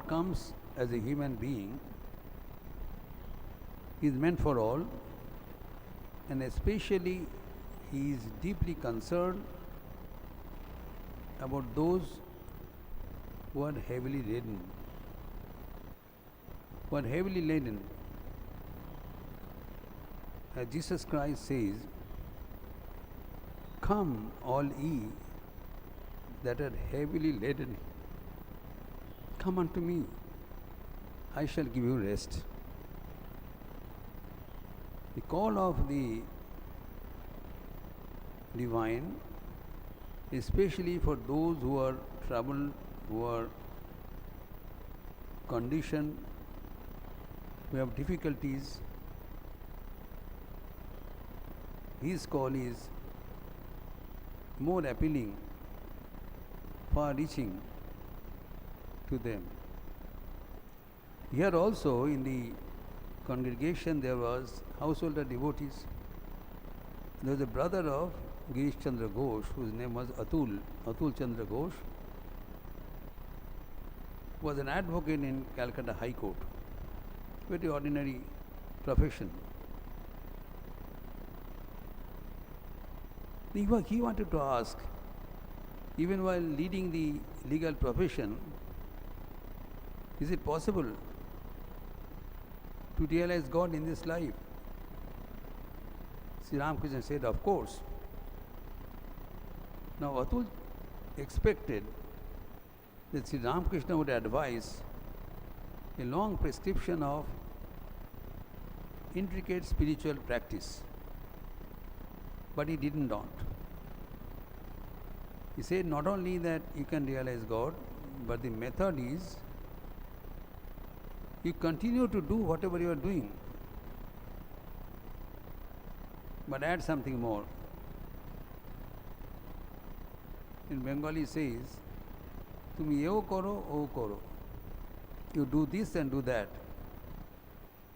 God comes as a human being, He is meant for all, and especially He is deeply concerned about those who are heavily laden. Who are heavily laden. As Jesus Christ says, "Come, all ye that are heavily laden, come unto me, I shall give you rest." The call of the divine, especially for those who are troubled, who are conditioned, who have difficulties, His call is more appealing, far reaching to them. Here also in the congregation there was householder devotees. There was a brother of Girish Chandra Ghosh, whose name was Atul Chandra Ghosh, was an advocate in Calcutta High Court. Very ordinary profession. He wanted to ask, even while leading the legal profession, is it possible to realize God in this life? Sri Ramakrishna said, of course. Now Atul expected that Sri Ramakrishna would advise a long prescription of intricate spiritual practice. But he did not. He said not only that you can realize God, but the method is you continue to do whatever you are doing, but add something more. In Bengali says, "Tumi eo koro, o koro." You do this and do that.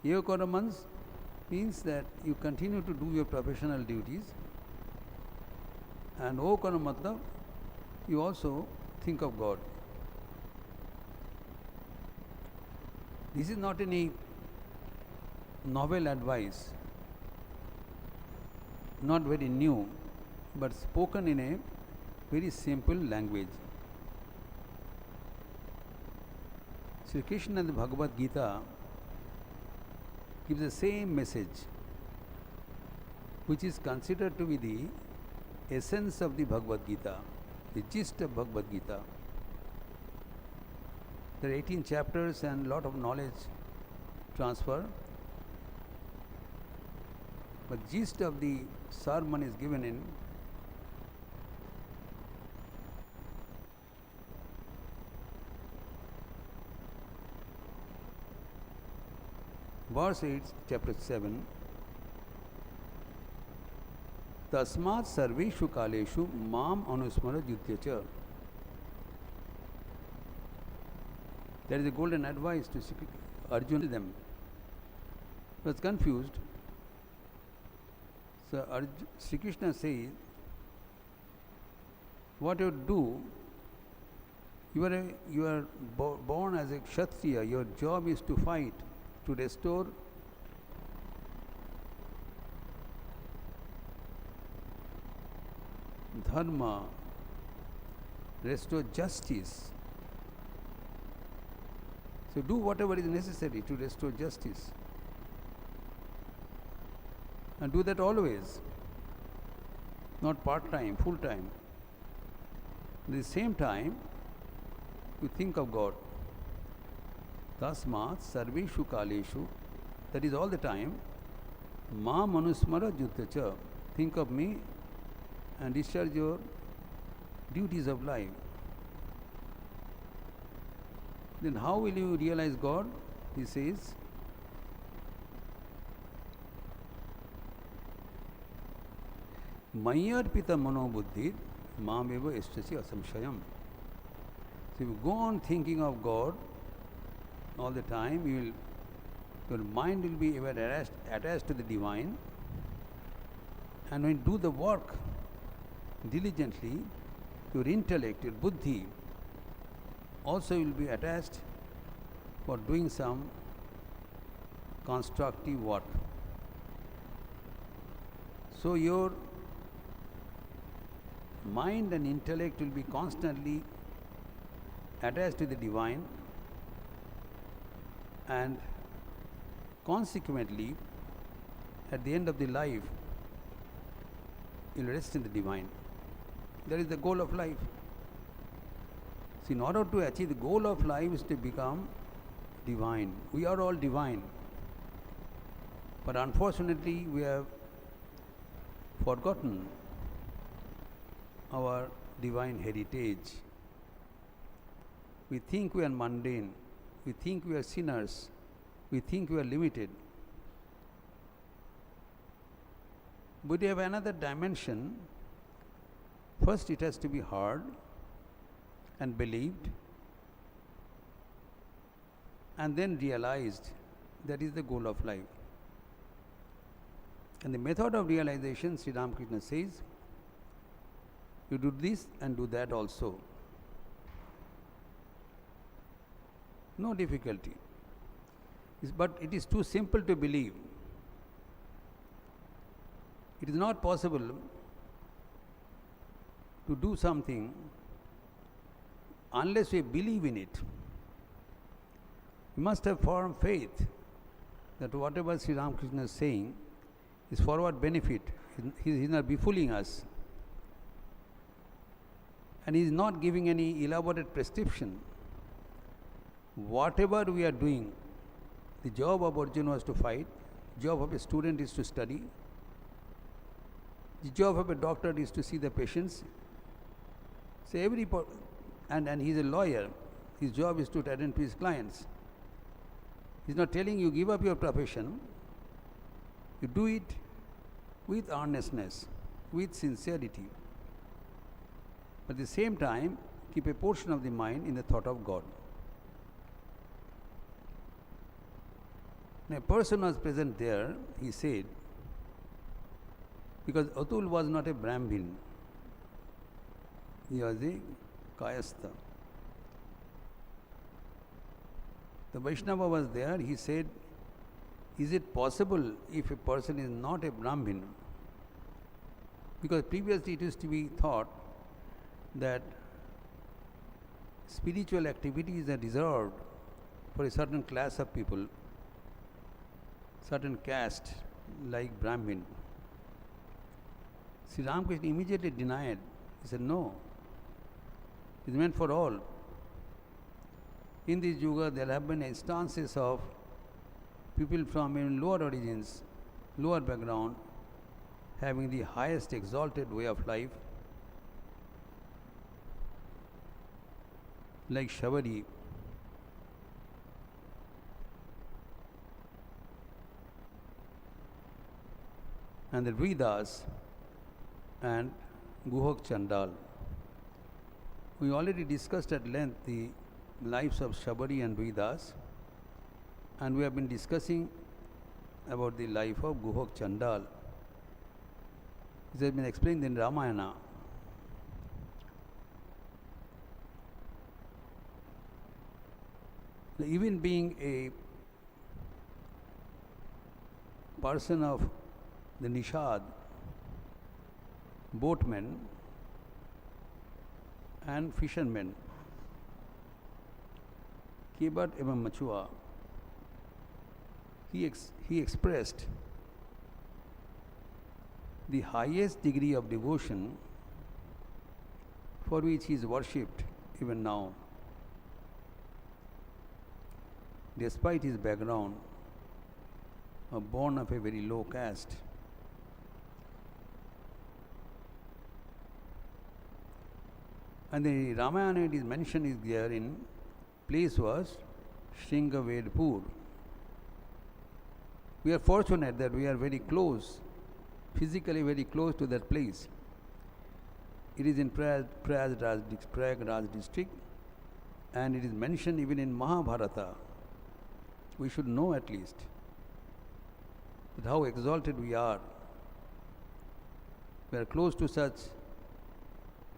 Eo koro means that you continue to do your professional duties, and o koro matlab you also think of God. This is not any novel advice, not very new, but spoken in a very simple language. Sri Krishna in the Bhagavad Gita gives the same message, which is considered to be the essence of the Bhagavad Gita, the gist of Bhagavad Gita. There are 18 chapters and lot of knowledge transfer, but gist of the sermon is given in verse 8, chapter 7. Tasmat sarveshu kaleshu mam anusmara yudhyacha. There is a golden advice to Arjuna to them. He was confused. So Sri Krishna says, what you do, you are born as a Kshatriya. Your job is to fight, to restore dharma, restore justice. So do whatever is necessary to restore justice. And do that always, not part-time, full-time. At the same time, you think of God. Tasmat sarveshu kaleshu, that is all the time, ma manusmara yudhyacha, think of me and discharge your duties of life. Then how will you realize God? He says, Mayarpita manobuddhi mameva eshtasi asamshayam. So if you go on thinking of God all the time, your mind will be ever attached to the divine, and when you do the work diligently, your intellect, your buddhi also will be attached for doing some constructive work. So your mind and intellect will be constantly attached to the divine, and consequently at the end of the life you will rest in the divine. That is the goal of life. So in order to achieve the goal of life is to become divine. We are all divine, but unfortunately we have forgotten our divine heritage. We think we are mundane, we think we are sinners, we think we are limited. But we have another dimension. First it has to be heard and believed, and then realized. That is the goal of life. And the method of realization, Sri Ramakrishna says, you do this and do that also. No difficulty. But it is too simple to believe. It is not possible to do something unless we believe in it. We must have firm faith that whatever Sri Ramakrishna is saying is for our benefit. He is not befooling us. And he is not giving any elaborate prescription. Whatever we are doing, the job of Arjuna was to fight, job of a student is to study, the job of a doctor is to see the patients. So and he is a lawyer, his job is to attend to his clients. He is not telling you give up your profession. You do it with earnestness, with sincerity. But at the same time, keep a portion of the mind in the thought of God. Now, a person was present there, he said, because Atul was not a Brahmin, he was a Kayastha. The Vaishnava was there, he said, is it possible if a person is not a Brahmin? Because previously it used to be thought that spiritual activities are reserved for a certain class of people, certain caste like Brahmin. Sri Ramakrishna immediately denied. He said, no, it is meant for all. In this yuga, there have been instances of people from even lower origins, lower background, having the highest exalted way of life, like Shabari. And the Vedas and Guhak Chandal. We already discussed at length the lives of Shabari and Vedas, and we have been discussing about the life of Guhak Chandal. This has been explained in Ramayana. Even being a person of the Nishad, boatmen and fishermen, Kebat evam Machua, he expressed the highest degree of devotion for which he is worshipped even now, despite his background, born of a very low caste. And the Ramayana it is mentioned is there in place was Shringavedpur. We are fortunate that we are very close, physically very close to that place. It is in Prayagraj district, and it is mentioned even in Mahabharata. We should know at least that how exalted we are. We are close to such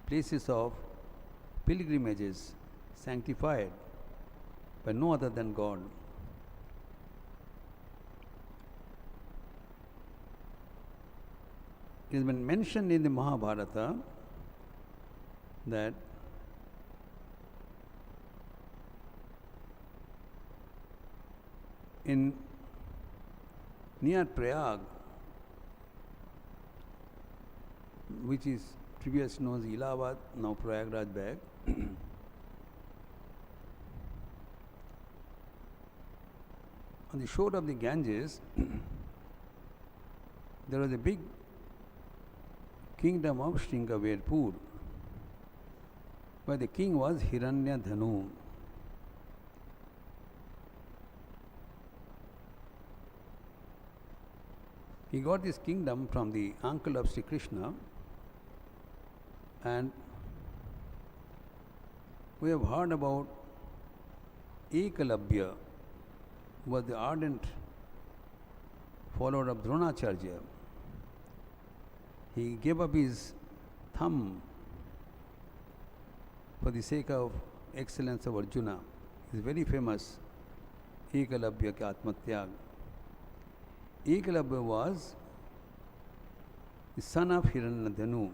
places of pilgrimages, sanctified. by no other than God. It has been mentioned in the Mahabharata that in near Prayag, which is previously known as Allahabad, now Prayagraj Bag, on the shore of the Ganges, there was a big kingdom of Shringaverpur, where the king was Hiranyadhanu. He got this kingdom from the uncle of Sri Krishna, and we have heard about Ekalabhya, who was the ardent follower of Dronacharya. He gave up his thumb for the sake of excellence of Arjuna. He is very famous, Ekalabhya ke Atmatyag. Ekalabhya was the son of Hiranyadhanu,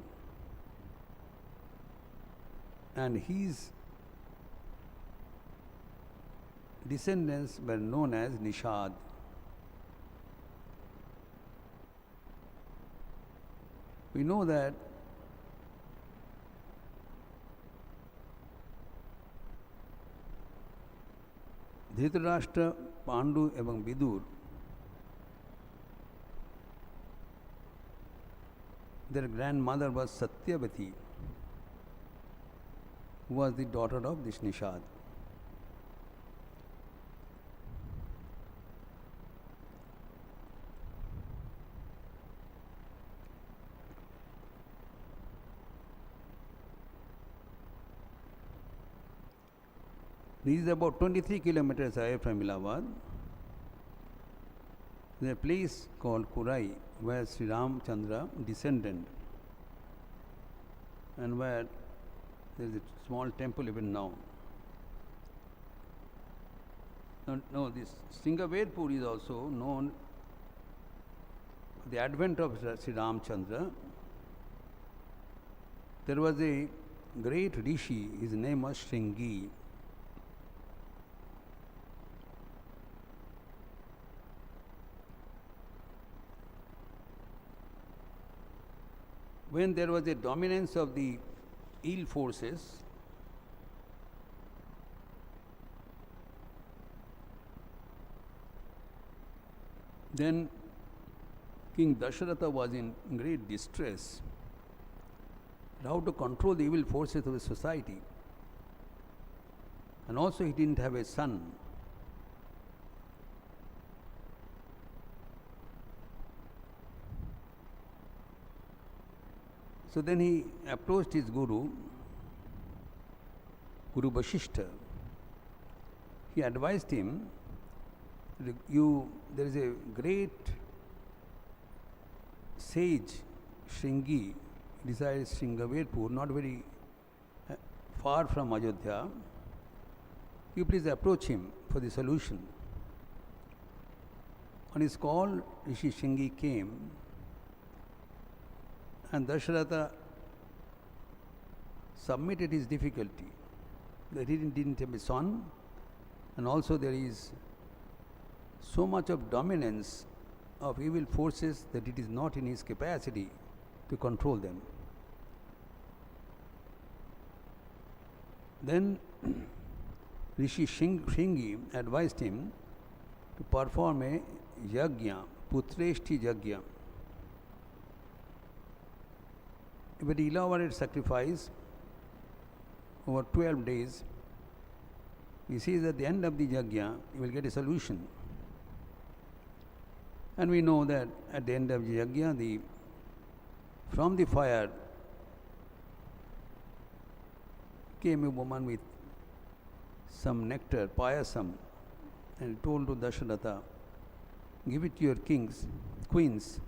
and his descendants were known as Nishad. We know that Dhritarashtra, Pandu এবং Vidur, their grandmother was Satyavati, who was the daughter of this Nishad. This is about 23 kilometers away from Allahabad. There is a place called Kurai, where Sri Ramchandra descended, and where there is a small temple even now. No, this Shringaverpur is also known for the advent of Sri Ramchandra. There was a great rishi, his name was Shringi. When there was a dominance of the ill forces, then King Dasharatha was in great distress. How to control the evil forces of the society? And also he didn't have a son. So then he approached his Guru Vasishtha. He advised him, there is a great sage, Shringi, resides Shringaverpur, not very far from Ajodhya. You please approach him for the solution. On his call, Rishi Shringi came, and Dasharatha submitted his difficulty, that he didn't have a son, and also there is so much of dominance of evil forces that it is not in his capacity to control them. Then Rishi Shringi advised him to perform a yajna, putreshti yajna, a very elaborate sacrifice over 12 days. He says at the end of the yajna, you will get a solution. And we know that at the end of the yajna, from the fire came a woman with some nectar, payasam, and told to Dasharatha, give it to your queens,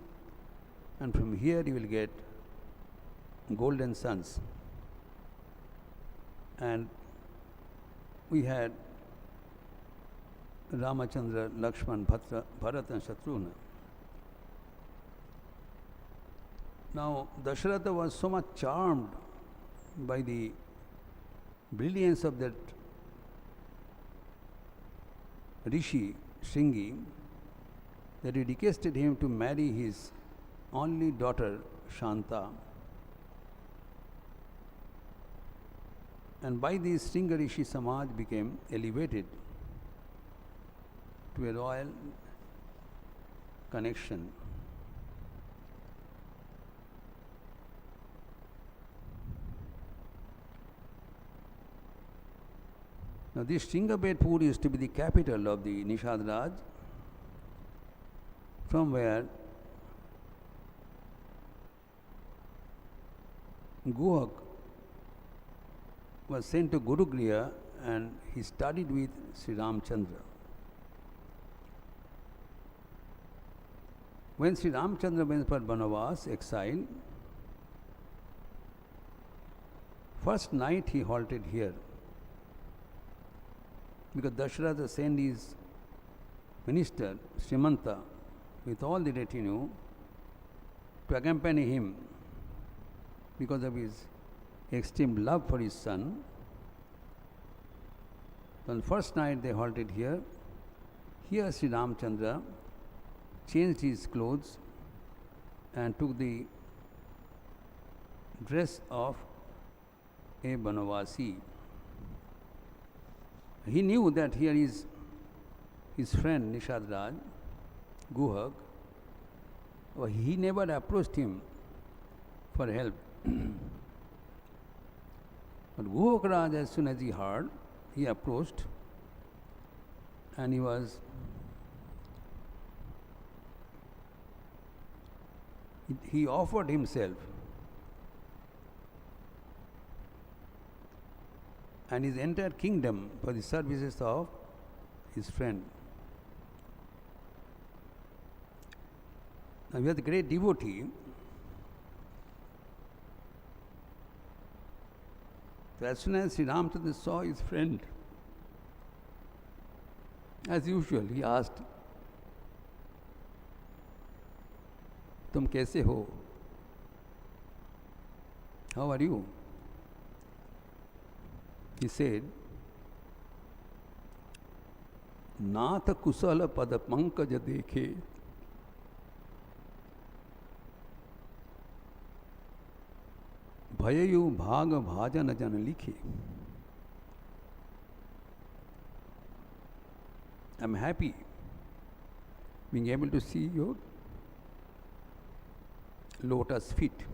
and from here you will get golden sons. And we had Ramachandra, Lakshman, Bharat and Shatrugna. Now, Dasharatha was so much charmed by the brilliance of that Rishi, Shringi, that he requested him to marry his only daughter, Shanta. And by this, Shringa Rishi Samaj became elevated to a royal connection. Now, this Shringabedpur used to be the capital of the Nishad Raj, from where Guhak was sent to Gurugriha and he studied with Sri Ramchandra. When Sri Ramchandra went for Banavas, exile, first night he halted here, because Dasharatha sent his minister, Srimanta, with all the retinue to accompany him because of his extreme love for his son. So on the first night they halted here. Here Sri Ramchandra changed his clothes and took the dress of a Banavasi. He knew that here is his friend Nishad Raj, Guhak. He never approached him for help. But Guhak Raj, as soon as he heard, he approached and he offered himself and his entire kingdom for the services of his friend. Now, we are the great devotee. So as soon as Sri Ramchandra saw his friend, as usual, he asked, "Tum kaise ho? How are you?" He said, "Nath kusala pada pankaj dekhe, Bhayayu bhaga bhajan jan likhe." I am happy being able to see your lotus feet.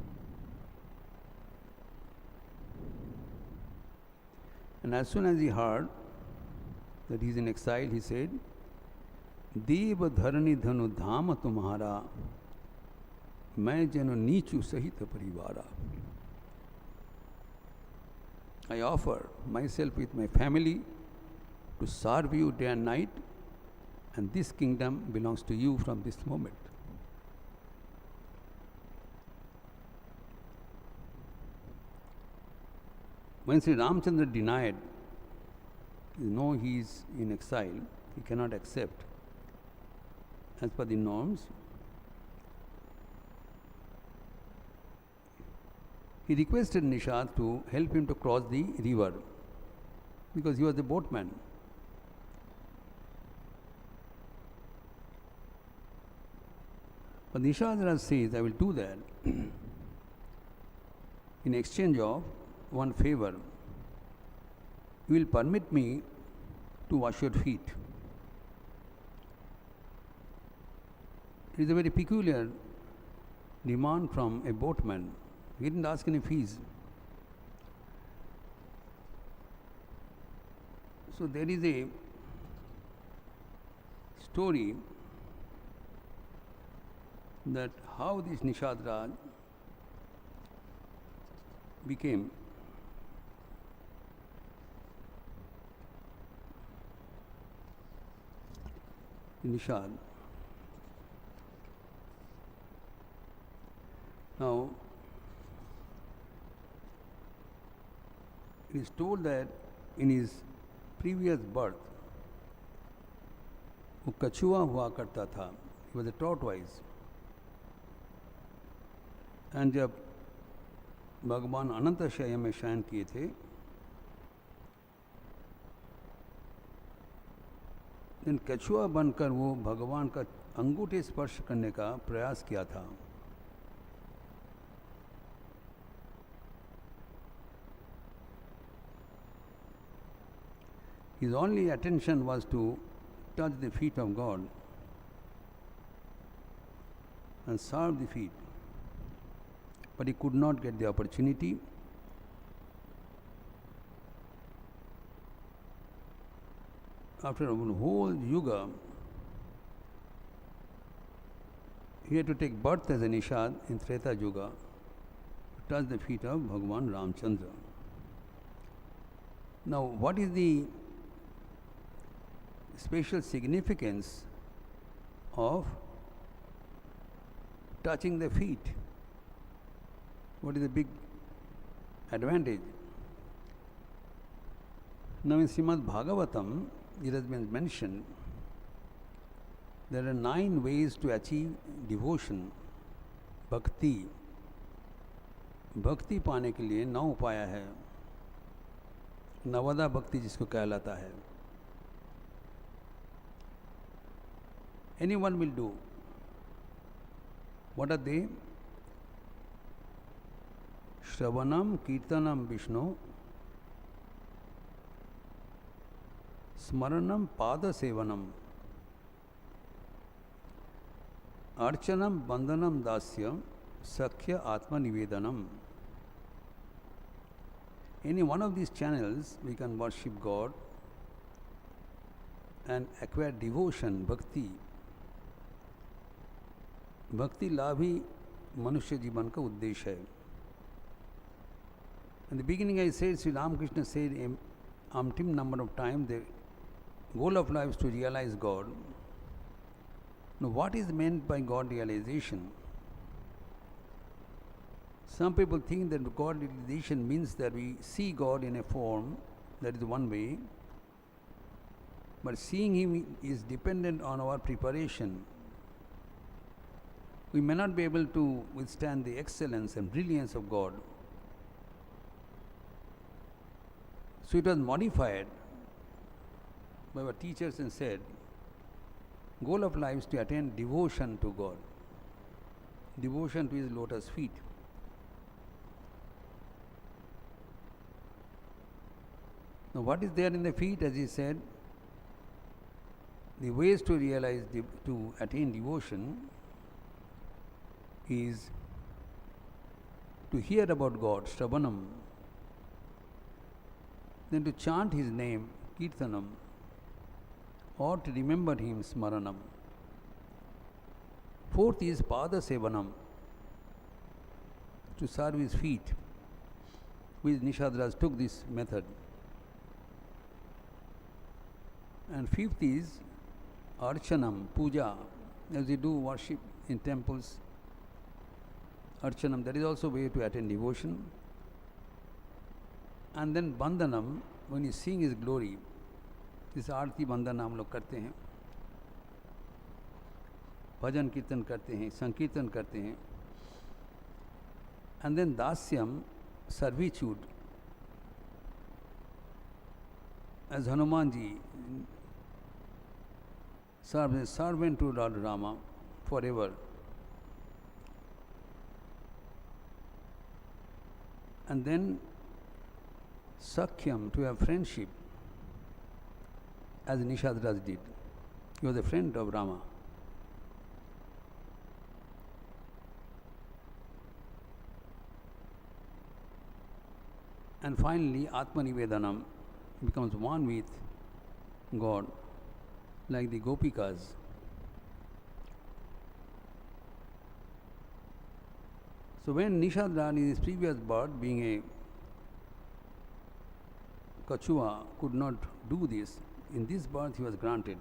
And as soon as he heard that he is in exile, he said, "Deva dharani dhanu dhama tumhara, main jano nichu sahita parivara." I offer myself with my family to serve you day and night, and this kingdom belongs to you from this moment. When Sri Ramchandra denied, no, he is in exile, he cannot accept as per the norms, he requested Nishad to help him to cross the river because he was the boatman. But Nishad Raj says, "I will do that in exchange of one favor. You will permit me to wash your feet." It is a very peculiar demand from a boatman. He didn't ask any fees. So there is a story that how this Nishad Raj became Nishad. Now, it is told that in his previous birth, वो कछुआ हुआ करता था, he was a tortoise. And जब भगवान अनंत शयन में शयन किए थे, इन कछुआ बनकर वो भगवान का अंगूठे स्पर्श करने का प्रयास किया था. His only attention was to touch the feet of God and serve the feet, but he could not get the opportunity. After a whole yuga, he had to take birth as a Nishad in Treta Yuga to touch the feet of Bhagavan Ramchandra. Now, what is the special significance of touching the feet? What is the big advantage? Now, in Srimad Bhagavatam, it has been mentioned there are 9 ways to achieve devotion, bhakti. भक्ति पाने के लिए 9 उपाय है. नवदा भक्ति जिसको कहलाता है. Anyone will do. What are they? Shravanam, Kirtanam, Vishnu, Smaranam, Pada Sevanam, Archanam, Bandhanam, Dasya, Sakhya, Atma Nivedanam. Any one of these channels we can worship God and acquire devotion, bhakti. भक्ति लाभ ही मनुष्य जीवन का उद्देश्य है. In the beginning I said, Sri Ramakrishna said an umpteen number of times, the goal of life is to realize God. Now what is meant by God realization? Some people think that God realization means that we see God in a form, that is one way, but seeing Him is dependent on our preparation. We may not be able to withstand the excellence and brilliance of God. So it was modified by our teachers and said, goal of life is to attain devotion to God, devotion to His lotus feet. Now what is there in the feet? As he said, the ways to realize, to attain devotion is to hear about God, Shravanam, then to chant His name, Kirtanam, or to remember Him, Smaranam. Fourth is Pada Sevanam, to serve His feet, which Nishadras took this method. And fifth is Archanam, Puja, as we do worship in temples. Archanam, that is also a way to attain devotion. And then Bandhanam, when you sing His glory, this आरती बंदन हम लोग करते हैं, भजन कीर्तन करते हैं, संकीर्तन करते हैं. And then Dasyam, servitude, as Hanumanji serves as servant to Lord Rama forever. And then Sakhyam, to have friendship, as Nishadras did. He was a friend of Rama. And finally, Atma Nivedanam, becomes one with God, like the Gopikas. So when Nishadra in his previous birth, being a Kachua, could not do this, in this birth he was granted.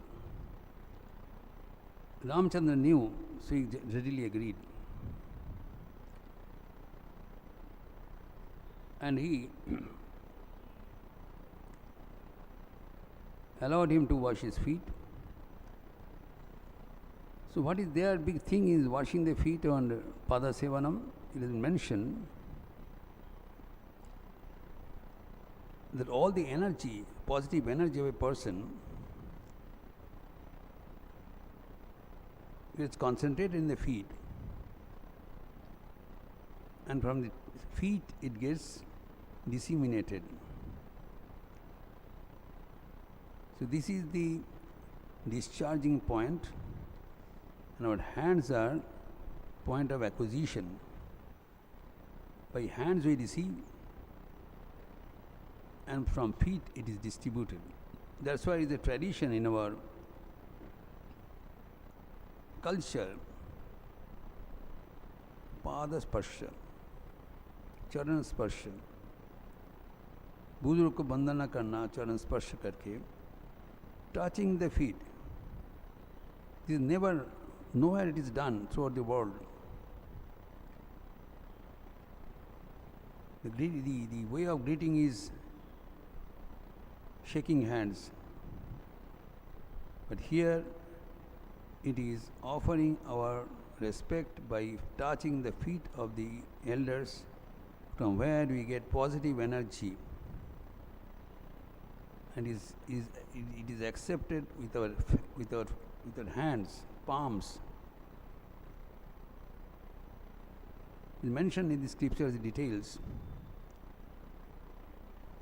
Ramchandra knew, so he readily agreed. And he allowed him to wash his feet So what is their big thing is washing the feet on Pada Sevanam. It is mentioned that all the energy, positive energy of a person, gets concentrated in the feet, and from the feet it gets disseminated. So this is the discharging point, and our hands are point of acquisition. By hands we receive, and from feet it is distributed. That's why it is a tradition in our culture, Pada Sparsha, Charan Sparsha, बुजुर्ग को वंदना करना चरण स्पर्श करके, touching the feet. This is never, nowhere it is done throughout the world. The way of greeting is shaking hands. But here it is offering our respect by touching the feet of the elders, from where we get positive energy, and it is accepted with our hands, palms. It is mentioned in the scriptures details.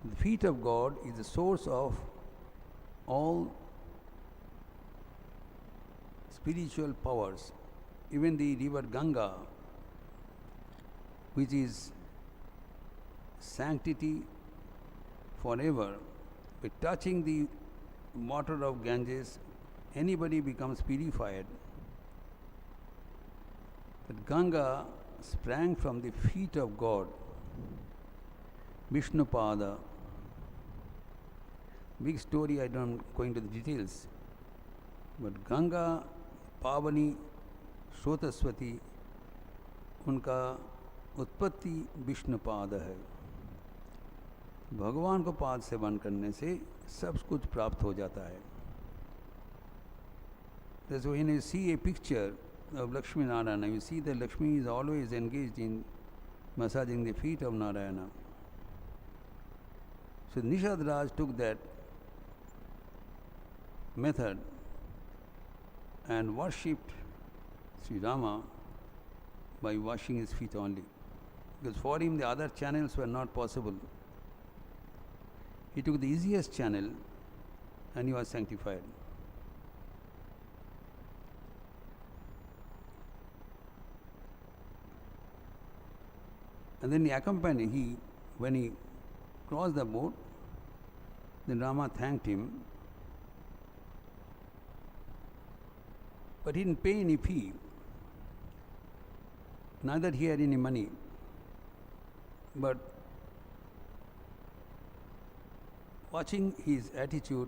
The feet of God is the source of all spiritual powers. Even the river Ganga, which is sanctity forever, by touching the water of Ganges, anybody becomes purified. That Ganga sprang from the feet of God, Vishnupada. Big story, I don't go into the details. But Ganga, Pavani, Shrotaswati, उनका उत्पत्ति विष्णुपाद है. भगवान को पाद seven करने से सब कुछ प्राप्त हो जाता है. That's why when you see a picture of Lakshmi Narayana, you see that Lakshmi is always engaged in massaging the feet of Narayana. So Nishad Raj took that method and worshipped Sri Rama by washing his feet only. Because for him the other channels were not possible. He took the easiest channel and he was sanctified. And then he accompanied, when he crossed the boat, then Rama thanked him, but he didn't pay any fee. Neither he had any money. But watching his attitude,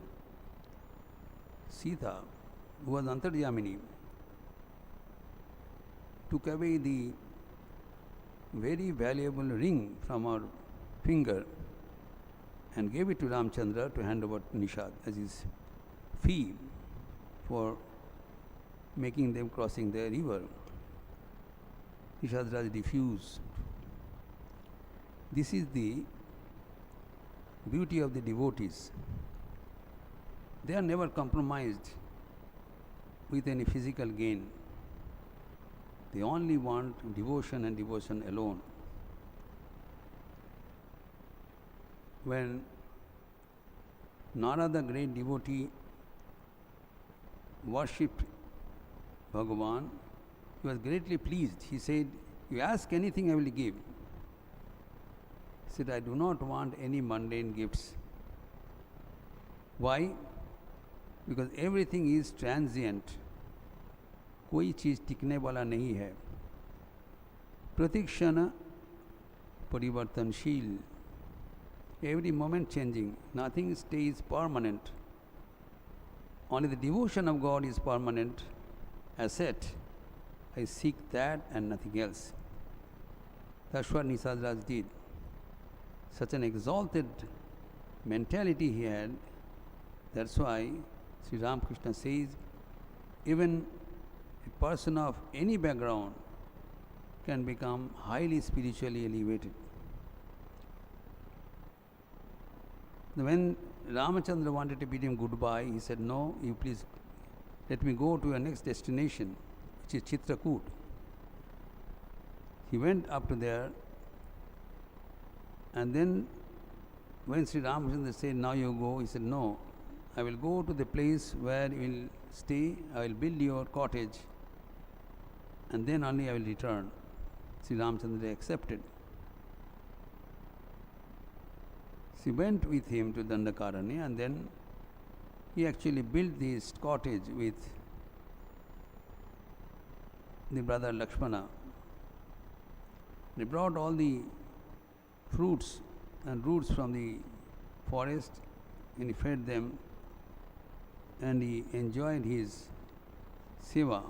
Sita, who was Antarjamini, took away the very valuable ring from her finger and gave it to Ramchandra to hand over to Nishad as his fee for making them crossing the river. Nishad Raj refused. This is the beauty of the devotees. They are never compromised with any physical gain. They only want devotion and devotion alone. When Narada, great devotee, worshipped Bhagavan, he was greatly pleased. He said, "You ask anything, I will give." He said, "I do not want any mundane gifts." Why? Because everything is transient. कोई चीज़ टिकने वाला नहीं है. प्रतिक्षण परिवर्तनशील. Every moment changing. Nothing stays permanent. Only the devotion of God is permanent asset. I seek that and nothing else. That's what Nishad Raj did. Such an exalted mentality he had. That's why Sri Ramakrishna says, even a person of any background can become highly spiritually elevated. When Ramachandra wanted to bid him goodbye, he said, "No, you please let me go to your next destination, which is Chitrakoot." He went up to there, and then when Sri Ramachandra said, "Now you go," he said, "No, I will go to the place where you will stay, I will build your cottage, and then only I will return." Sri Ramachandra accepted. She went with him to Dandakaranya, and then he actually built this cottage with the brother Lakshmana. They brought all the fruits and roots from the forest, and he fed them, and he enjoyed his seva.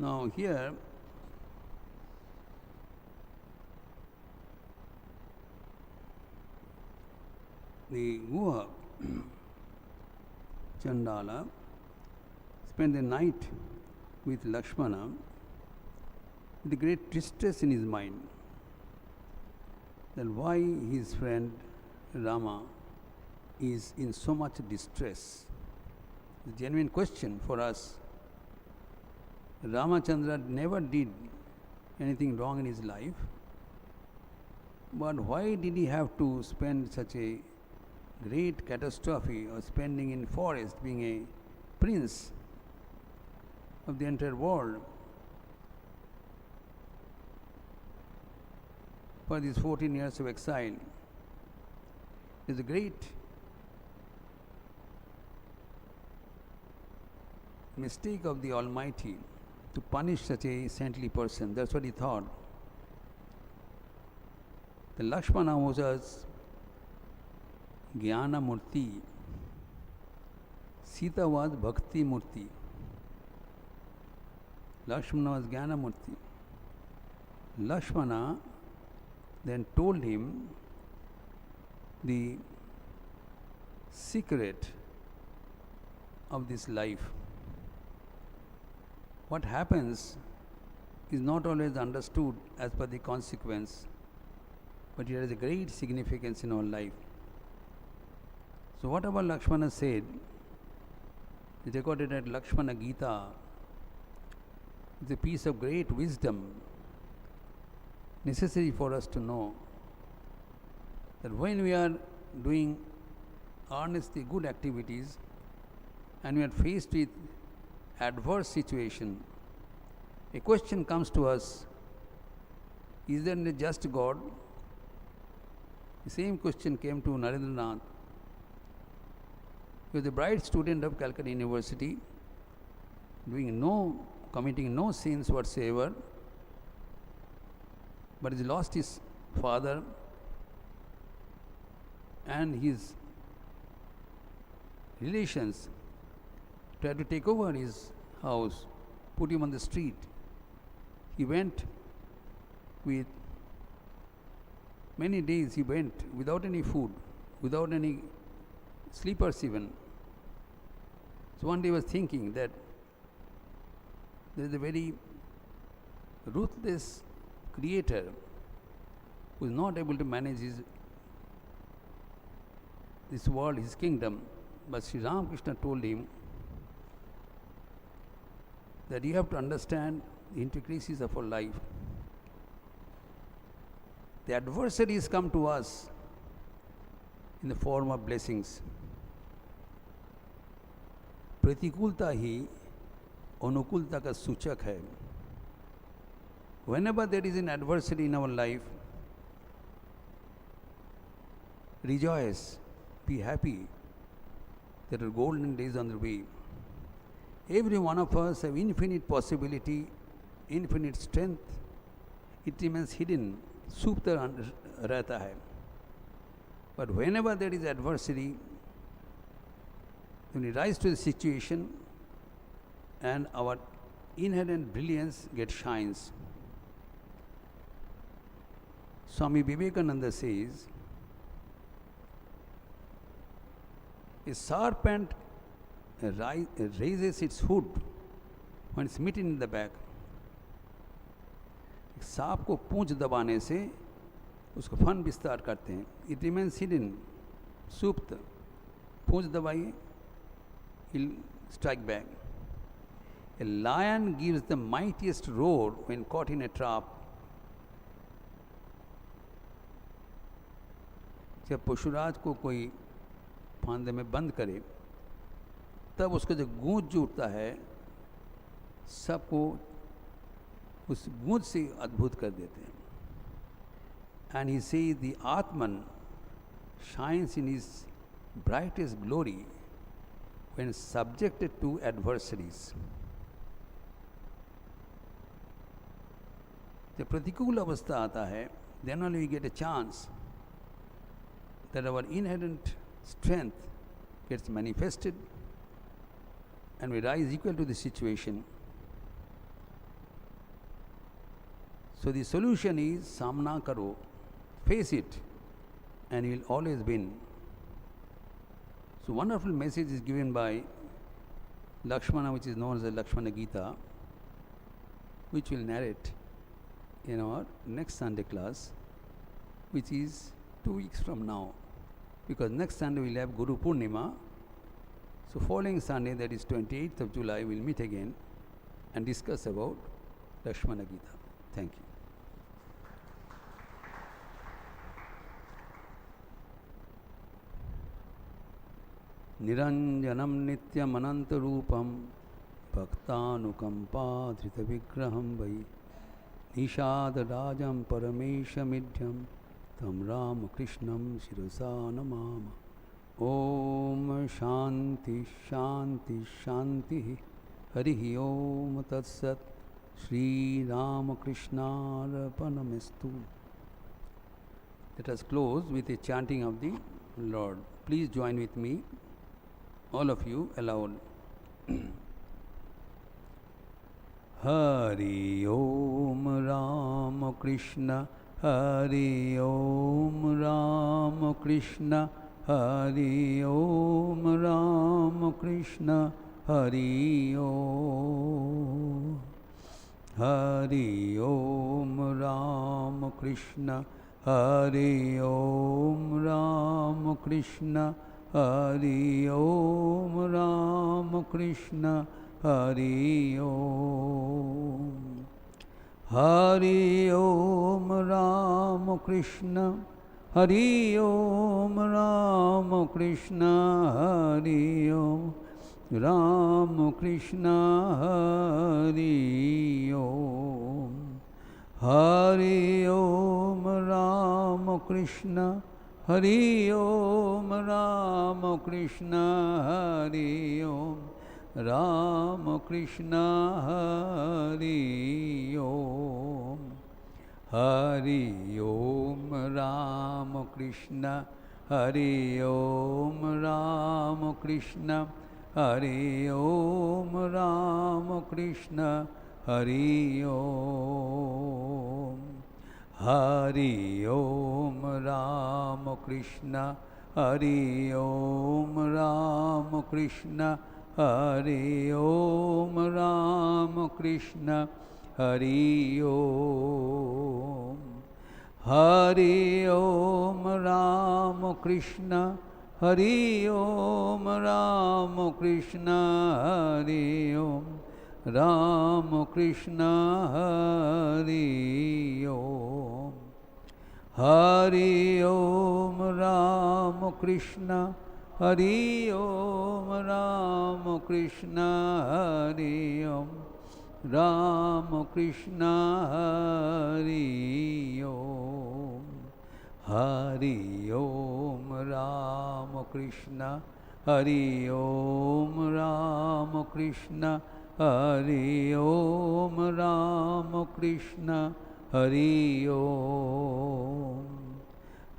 Now here the Guha Chandala spent the night with Lakshmana with a great distress in his mind, that why his friend Rama is in so much distress. It's a genuine question for us. Ramachandra never did anything wrong in his life, but why did he have to spend such a great catastrophe of spending in forest, being a prince of the entire world, for these 14 years of exile? It is a great mistake of the Almighty to punish such a saintly person. That's what he thought. The Lakshmana was Jnana Murti, Sita was Bhakti Murti. Lakshmana was Jnana Murti. Lakshmana then told him the secret of this life. What happens is not always understood as per the consequence, but it has a great significance in our life. So whatever Lakshmana said is recorded at Lakshmana Gita. It's a piece of great wisdom necessary for us to know that when we are doing earnestly good activities and we are faced with adverse situation, a question comes to us: is there a just God? The same question came to Narendranath. He was a bright student of Calcutta University, committing no sins whatsoever, but he lost his father, and his relations tried to take over his house, put him on the street. He went with many days, he went without any food, without any sleepers even. So one day he was thinking that there is a very ruthless creator who is not able to manage this world, his kingdom. But Sri Ramakrishna told him that you have to understand the intricacies of our life. The adversaries come to us in the form of blessings. प्रतिकूलता ही अनुकूलता का सूचक है. Whenever there is an adversity in our life, rejoice, be happy. There are golden days on the way. Every one of us have infinite possibility, infinite strength. It remains hidden, supta रहता है. But whenever there is adversity, when we rise to the situation and our inherent brilliance shines. Swami Vivekananda says A serpent raises its hood when smitten in the back. सांप को पूंछ दबाने से उसको fun विस्तार करते हैं. It remains hidden, सुप्त. पूंछ दबाइए, he'll strike back. A lion gives the mightiest roar when caught in a trap. जब पशुराज को कोई फांदे में बंद करे तब उसका जो गूंज जो उठता है सबको उस गूंज से अद्भुत कर देते हैं. And he says the Atman shines in his brightest glory when subjected to adversaries. जब प्रतिकूल अवस्था आता है, then only we get a chance that our inherent strength gets manifested and we rise equal to the situation. So the solution is samna karo, face it, and you will always win. So wonderful message is given by Lakshmana, which is known as the Lakshmana Gita, which will narrate in our next Sunday class, which is 2 weeks from now, because next Sunday we'll have Guru Purnima. So following Sunday, that is 28th of July, we'll meet again and discuss about Lakshmana Gita. Thank you. Niranjanam nityam anantarupam bhaktanukampaadhritavigraham vai nishadadajam parameshamidhyam tam Ramakrishnam shirasa namama. Om Shanti Shanti Shanti Harihi Om Tat Sat Shri Ramakrishna Arpanamastu. Let us close with a chanting of the Lord. Please join with me, all of you, aloud. Hari Om Ramakrishna, Hari Om Ramakrishna, Hari Om Ramakrishna, Hari Om. Hari Om Ramakrishna, Hari Om Ramakrishna, Hari Om Ramakrishna, Hari Om. Hari Om Ramakrishna, Hari Om Ramakrishna, Hari Om Ramakrishna, Hari Om. Hari Om Ramakrishna, Hari Om Ramakrishna, Hari Om Ramakrishna, Hari Om. Hari Om Ramakrishna, Hari Om Ramakrishna, Hari Om Ramakrishna, Hari Om. Hari Om Ramakrishna, Hari Om Ramakrishna, Hari Om Ramakrishna, Hari Om. Hari Om Ramakrishna, Hari Om Ramakrishna, Hari Om Ramakrishna, Hari Om. Hari Om Ramakrishna, Hari Om Ramakrishna, Hari Om Ramakrishna, Hari Om. Hari Om Ramakrishna, Hari Om Ramakrishna, Hari Om Ramakrishna, Hari Om.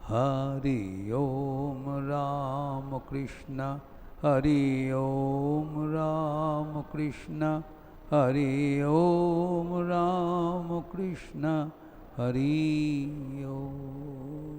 Hari Om Ramakrishna, Hari Om Ramakrishna, Hari Om Ramakrishna, Hari Om.